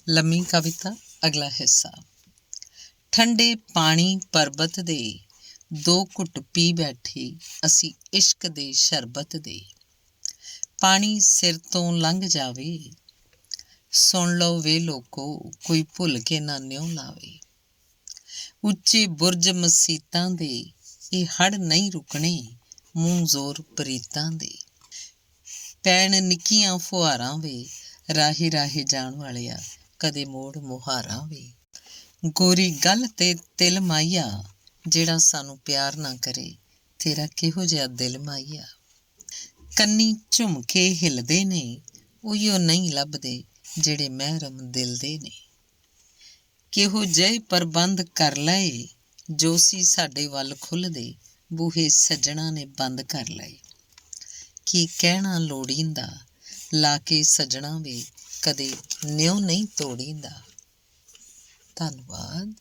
ਲੰਮੀ ਕਵਿਤਾ ਅਗਲਾ ਹਿੱਸਾ। ਠੰਡੇ ਪਾਣੀ ਪਰਬਤ ਦੇ, ਦੋ ਘੁੱਟ ਪੀ ਬੈਠੇ ਅਸੀਂ ਇਸ਼ਕ ਦੇ ਸ਼ਰਬਤ ਦੇ। ਪਾਣੀ ਸਿਰ ਤੋਂ ਲੰਘ ਜਾਵੇ, ਸੁਣ ਲਓ ਵੇ ਲੋਕੋ, ਕੋਈ ਭੁੱਲ ਕੇ ਨਾ ਨਿਉ ਲਾਵੇ। ਉੱਚੇ ਬੁਰਜ ਮਸੀਤਾਂ ਦੇ, ਇਹ ਹੜ੍ਹ ਨਹੀਂ ਰੁਕਣੇ, ਮੂੰਹ ਜ਼ੋਰ ਪ੍ਰੀਤਾਂ ਦੇ। ਪੈਣ ਨਿੱਕੀਆਂ ਫੁਹਾਰਾਂ ਵੇ, ਰਾਹੇ ਰਾਹੇ ਜਾਣ ਵਾਲਿਆ, ਕਦੇ ਮੋੜ ਮੁਹਾਰਾਂ ਵੇ। ਗੋਰੀ ਗੱਲ ਤੇ ਤਿਲ ਮਾਹੀਆ, ਜਿਹੜਾ ਸਾਨੂੰ ਪਿਆਰ ਨਾ ਕਰੇ, ਤੇਰਾ ਕਿਹੋ ਜਿਹਾ ਦਿਲ ਮਾਹੀਆ। ਕੰਨੀ ਝੁੰਮ ਕੇ ਹਿੱਲਦੇ ਨੇ, ਉਹੀਓ ਨਹੀਂ ਲੱਭਦੇ, ਜਿਹੜੇ ਮਹਿਰਮ ਦਿਲ ਦੇ ਨੇ। ਕਿਹੋ ਜਿਹੇ ਪ੍ਰਬੰਧ ਕਰ ਲਏ, ਜੋ ਸੀ ਸਾਡੇ ਵੱਲ ਖੁੱਲ੍ਹਦੇ, ਬੂਹੇ ਸੱਜਣਾ ਨੇ ਬੰਦ ਕਰ ਲਏ। ਕੀ ਕਹਿਣਾ ਲੋੜੀਂਦਾ, ਲਾ ਕੇ ਸੱਜਣਾ ਵੇ, ਕਦੇ ਨਿਉ ਨਹੀਂ ਤੋੜੀਂਦਾ। ਧੰਨਵਾਦ।